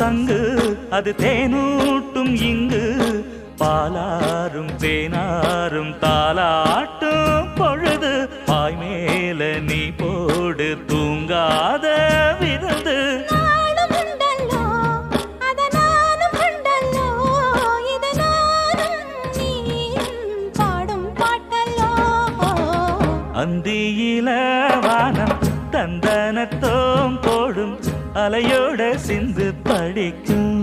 சங்கு அது தேனூட்டும் இங்கு பாலாரும் தேனாரும் தாலாட்டும் பொழுது பாய் மேல நீ போடு தூங்காத விருந்து அந்தியில வானம் தந்தனத்தோம் போடும் அலையோட சிந்து படிக்கும்